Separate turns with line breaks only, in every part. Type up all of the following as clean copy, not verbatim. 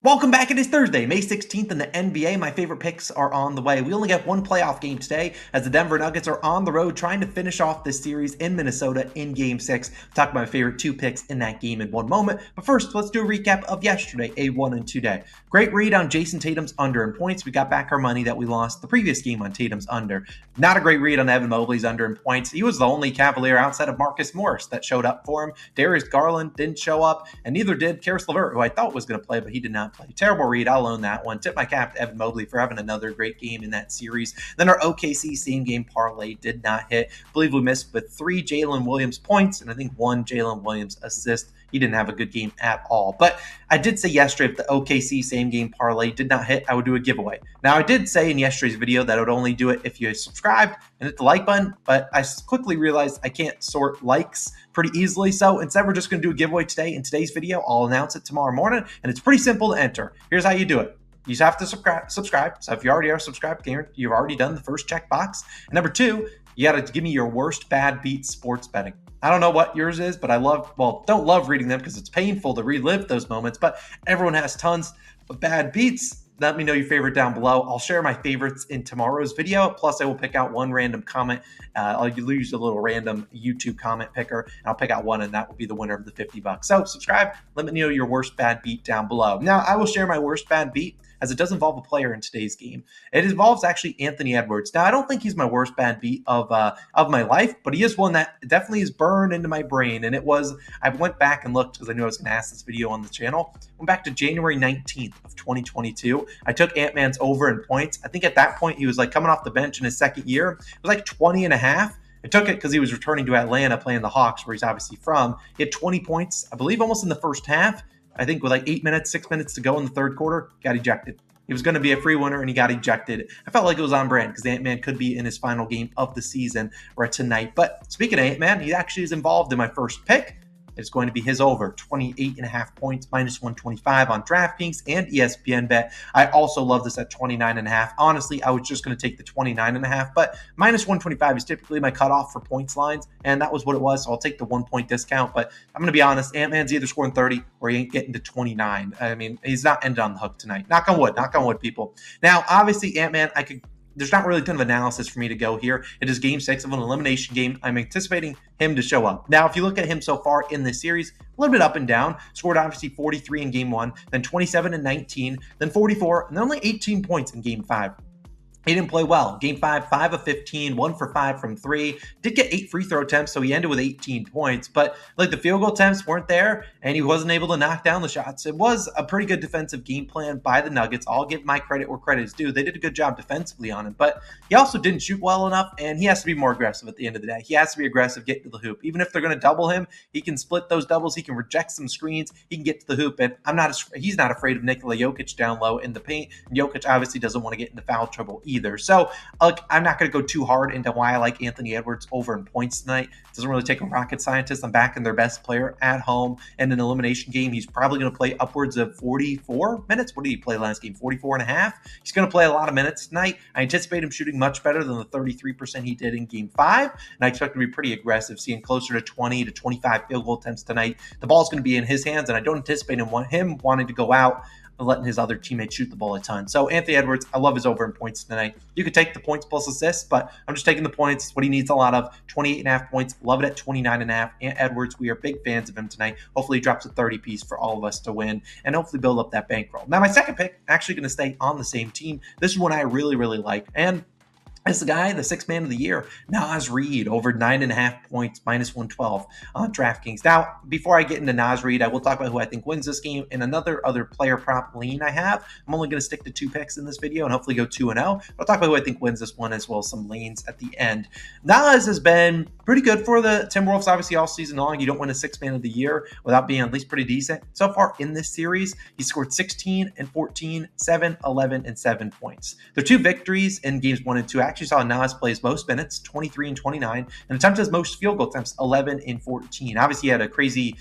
Welcome back. It is Thursday, May 16th in the NBA. My favorite picks are on the way. We only got one playoff game today as the Denver Nuggets are on the road trying to finish off this series in Minnesota in Game 6. I'll talk about my favorite two picks in that game in one moment. But first, let's do a recap of yesterday, a 1 and 2 day. Great read on Jason Tatum's under in points. We got back our money that we lost the previous game on Tatum's under. Not a great read on Evan Mobley's under in points. He was the only Cavalier outside of Marcus Morris that showed up for him. Darius Garland didn't show up, and neither did Karis LeVert, who I thought was going to play, but he did not play. Terrible read. I'll own that one. Tip my cap to Evan Mobley for having another great game in that series. Then our OKC same game parlay did not hit. I believe we missed with 3 Jalen Williams points and I think 1 Jalen Williams assist. He didn't have a good game at all. But I did say yesterday if the OKC same game parlay did not hit, I would do a giveaway. Now, I did say in yesterday's video that I would only do it if you subscribed and hit the like button, but I quickly realized I can't sort likes pretty easily. So instead, we're just going to do a giveaway today. In today's video, I'll announce it tomorrow morning, and it's pretty simple to enter. Here's how you do it. You just have to subscribe. So if you already are subscribed, you've already done the first checkbox. And number 2, you got to give me your worst bad beat sports betting. I don't know what yours is, but don't love reading them because it's painful to relive those moments, but everyone has tons of bad beats. Let me know your favorite down below. I'll share my favorites in tomorrow's video. Plus, I will pick out one random comment. I'll use a little random YouTube comment picker, and I'll pick out one, and that will be the winner of the $50. So subscribe. Let me know your worst bad beat down below. Now, I will share my worst bad beat as it does involve a player in today's game. It involves actually Anthony Edwards. Now, I don't think he's my worst bad beat of my life, but he is one that definitely is burned into my brain. And I went back and looked because I knew I was going to ask this video on the channel. Went back to January 19th of 2022. I took Ant-Man's over in points. I think at that point he was like coming off the bench in his second year. It was like 20 and a half. I took it because he was returning to Atlanta playing the Hawks, where he's obviously from. He had 20 points, I believe, almost in the first half. I think with like 6 minutes to go in the third quarter, got ejected. He was going to be a free winner, and he got ejected. I felt like it was on brand because Ant-Man could be in his final game of the season right tonight. But speaking of Ant-Man, he actually is involved in my first pick. It's going to be his over, 28.5 points, minus 125 on DraftKings and ESPN Bet. I also love this at 29.5. Honestly, I was just going to take the 29.5, but minus 125 is typically my cutoff for points lines, and that was what it was, so I'll take the 1 point discount. But I'm going to be honest, Ant-Man's either scoring 30 or he ain't getting to 29. I mean, he's not ended on the hook tonight. Knock on wood, people. Now, obviously, Ant-Man, there's not really a ton of analysis for me to go here. It is game 6 of an elimination game. I'm anticipating him to show up. Now, if you look at him so far in this series, a little bit up and down. Scored obviously 43 in game 1, then 27 and 19, then 44, and then only 18 points in game 5. He didn't play well. Game 5, 5 of 15, 1 for 5 from 3. Did get 8 free throw attempts, so he ended with 18 points. But like the field goal attempts weren't there, and he wasn't able to knock down the shots. It was a pretty good defensive game plan by the Nuggets. I'll give my credit where credit is due. They did a good job defensively on him, but he also didn't shoot well enough, and he has to be more aggressive at the end of the day. He has to be aggressive, get to the hoop. Even if they're going to double him, he can split those doubles. He can reject some screens. He can get to the hoop, and he's not afraid of Nikola Jokic down low in the paint. And Jokic obviously doesn't want to get into foul trouble either. So I'm not going to go too hard into why I like Anthony Edwards over in points tonight. It doesn't really take a rocket scientist. I'm backing their best player at home in an elimination game. He's probably going to play upwards of 44 minutes. What did he play last game? 44 and a half. He's going to play a lot of minutes tonight. I anticipate him shooting much better than the 33% he did in game 5. And I expect him to be pretty aggressive, seeing closer to 20 to 25 field goal attempts tonight. The ball's going to be in his hands, and I don't anticipate him wanting to go out and letting his other teammates shoot the ball a ton. So Anthony Edwards, I love his over in points tonight. You could take the points plus assists, but I'm just taking the points. It's what he needs a lot of. 28.5 points. Love it at 29.5. And Edwards, we are big fans of him tonight. Hopefully he drops a 30 piece for all of us to win and hopefully build up that bankroll. Now my second pick, actually going to stay on the same team. This is one I really, really like. And it's the guy, the 6th man of the year, Naz Reid, over 9.5 points, minus 112 on DraftKings. Now, before I get into Naz Reid, I will talk about who I think wins this game and other player prop lean I have. I'm only going to stick to 2 picks in this video and hopefully go 2-0. I'll talk about who I think wins this one as well as some leans at the end. Naz has been pretty good for the Timberwolves, obviously, all season long. You don't win a 6th man of the year without being at least pretty decent. So far in this series, he scored 16 and 14, 7, 11, and 7 points. Their 2 victories in games 1 and 2 actually saw Nas plays most minutes, 23 and 29, and attempts his most field goal attempts, 11 and 14. Obviously, he had a crazy,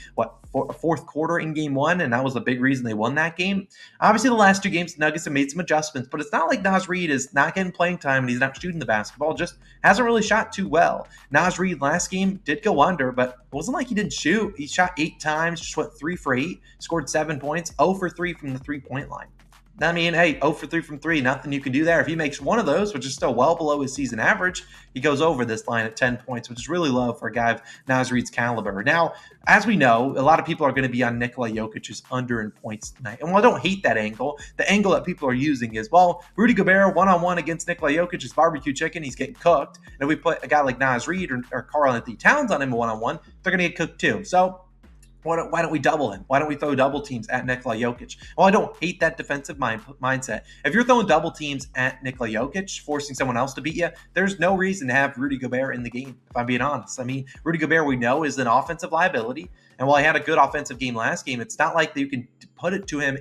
fourth quarter in game one, and that was the big reason they won that game. Obviously, the last two games, the Nuggets have made some adjustments, but it's not like Nas Reed is not getting playing time and he's not shooting the basketball, just hasn't really shot too well. Nas Reed last game did go under, but it wasn't like he didn't shoot. He shot 8 times, just went 3 for 8, scored 7 points, 0 for 3 from the three-point line. I mean, hey, 0 for 3 from 3, nothing you can do there. If he makes one of those, which is still well below his season average, he goes over this line at 10 points, which is really low for a guy of Nas Reed's caliber. Now, as we know, a lot of people are going to be on Nikola Jokic's under in points tonight. And while I don't hate that angle, the angle that people are using is, well, Rudy Gobert one-on-one against Nikola Jokic is barbecue chicken. He's getting cooked. And if we put a guy like Nas Reed or Karl-Anthony Towns on him one-on-one, they're going to get cooked too. So why don't we double him? Why don't we throw double teams at Nikola Jokic? Well, I don't hate that defensive mindset. If you're throwing double teams at Nikola Jokic, forcing someone else to beat you, there's no reason to have Rudy Gobert in the game, if I'm being honest. I mean, Rudy Gobert, we know, is an offensive liability. And while he had a good offensive game last game, it's not like you can put it to him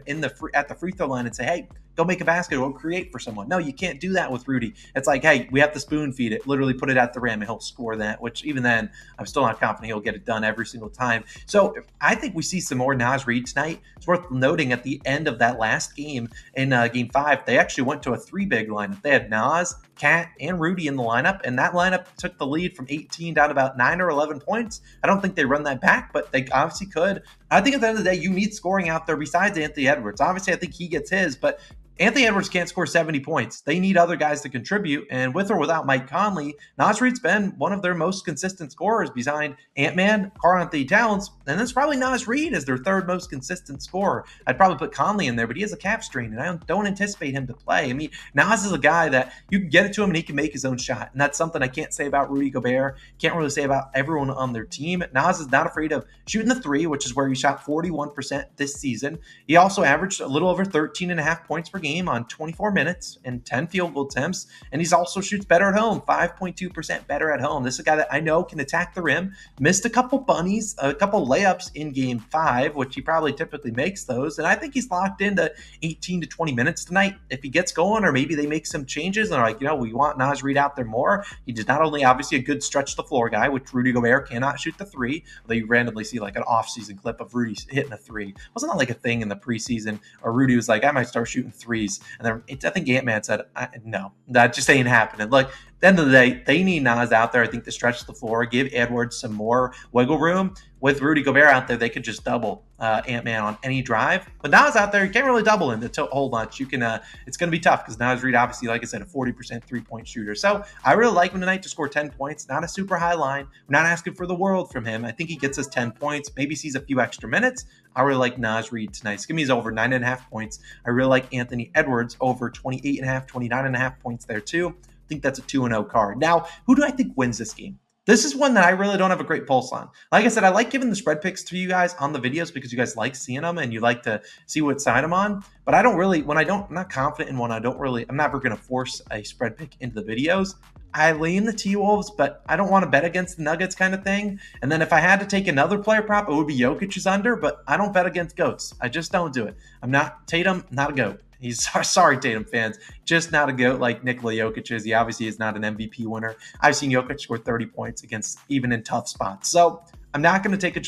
at the free throw line and say, hey, go make a basket or create for someone. No, you can't do that with Rudy. It's like, hey, we have to spoon feed it, literally put it at the rim and he'll score that, which even then, I'm still not confident he'll get it done every single time. So I think we see some more Nas Reed tonight. It's worth noting at the end of that last game in game 5, they actually went to a 3-big lineup. They had Nas, Cat, and Rudy in the lineup, and that lineup took the lead from 18 down to about 9 or 11 points. I don't think they run that back, but they obviously could. I think at the end of the day, you need scoring out there besides Anthony Edwards. Obviously, I think he gets his, but Anthony Edwards can't score 70 points. They need other guys to contribute, and with or without Mike Conley, Nas Reed's been one of their most consistent scorers behind Ant-Man, Karl-Anthony Towns, and that's probably Nas Reed as their third most consistent scorer. I'd probably put Conley in there, but he has a calf strain, and I don't anticipate him to play. I mean, Nas is a guy that you can get it to him and he can make his own shot, and that's something I can't say about Rudy Gobert, can't really say about everyone on their team. Nas is not afraid of shooting the 3, which is where he shot 41% this season. He also averaged a little over 13.5 points per game on 24 minutes and 10 field goal attempts, and he's also shoots better at home, 5.2% better at home. This is a guy that I know can attack the rim. Missed a couple bunnies, a couple layups in game 5, which he probably typically makes those, and I think he's locked into 18 to 20 minutes tonight. If he gets going, or maybe they make some changes and are like, we want Nas Reed out there more. He is not only obviously a good stretch the floor guy, which Rudy Gobert cannot shoot the 3, although you randomly see like an off-season clip of Rudy hitting a 3. Wasn't that like a thing in the preseason, or Rudy was like, I might start shooting 3s. And then I think Ant-Man said, no, that just ain't happening. Look, at the end of the day, they need Nas out there, I think, to stretch the floor, give Edwards some more wiggle room. With Rudy Gobert out there, they could just double Ant-Man on any drive. But Nas out there, you can't really double him a whole bunch. You can, it's going to be tough because Nas Reed, obviously, like I said, a 40% three-point shooter. So I really like him tonight to score 10 points. Not a super high line. We're not asking for the world from him. I think he gets us 10 points, maybe sees a few extra minutes. I really like Nas Reed tonight. Give me his over 9.5 points. I really like Anthony Edwards over 28.5, 29.5 points there too. I think that's a 2-0 card. Now, who do I think wins this game? This is one that I really don't have a great pulse on. Like I said, I like giving the spread picks to you guys on the videos because you guys like seeing them and you like to see what side I'm on. But I don't really, I'm not confident in one, I'm never going to force a spread pick into the videos. I lean the T-Wolves, but I don't want to bet against the Nuggets kind of thing. And then if I had to take another player prop, it would be Jokic's under, but I don't bet against GOATs. I just don't do it. I'm not Tatum, not a GOAT. He's sorry, Tatum fans, just not a GOAT like Nikola Jokic is. He obviously is not an MVP winner. I've seen Jokic score 30 points against even in tough spots. So I'm not going to take a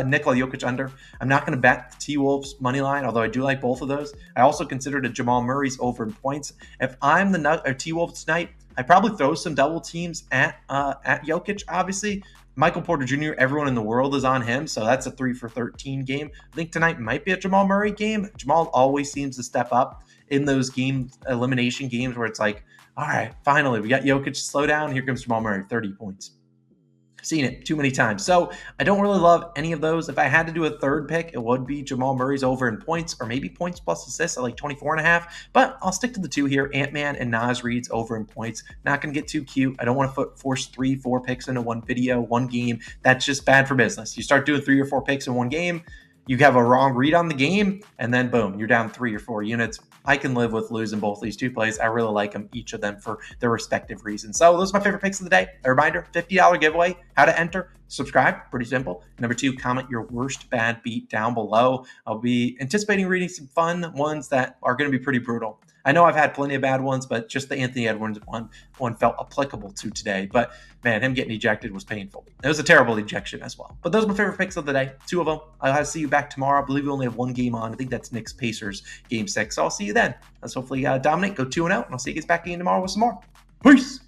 Nikola Jokic under. I'm not going to bet the T-Wolves money line, although I do like both of those. I also considered a Jamal Murray's over in points. If I'm the T-Wolves tonight, I probably throw some double teams at Jokic, obviously. Michael Porter Jr., everyone in the world is on him, so that's a 3 for 13 game. I think tonight might be a Jamal Murray game. Jamal always seems to step up in those elimination games where it's like, all right, finally, we got Jokic to slow down. Here comes Jamal Murray, 30 points. Seen it too many times. So I don't really love any of those. If I had to do a third pick, it would be Jamal Murray's over in points, or maybe points plus assists at like 24.5. But I'll stick to the 2 here, Ant-Man and Nas Reed's over in points. Not going to get too cute. I don't want to force 3-4 picks into one video, one game. That's just bad for business. You start doing 3 or 4 picks in one game, you have a wrong read on the game, and then boom, you're down 3 or 4 units. I can live with losing both these 2 plays. I really like them, each of them, for their respective reasons. So those are my favorite picks of the day. A reminder, $50 giveaway. How to enter? Subscribe. Pretty simple. Number 2, comment your worst bad beat down below. I'll be anticipating reading some fun ones that are going to be pretty brutal. I know I've had plenty of bad ones, but just the Anthony Edwards one felt applicable to today. But man, him getting ejected was painful. It was a terrible ejection as well. But those are my favorite picks of the day. 2 of them. I'll see you back tomorrow. I believe we only have 1 game on. I think that's Knicks Pacers game 6. So I'll see you then. Let's hopefully dominate, go 2-0, and I'll see you guys back again tomorrow with some more. Peace.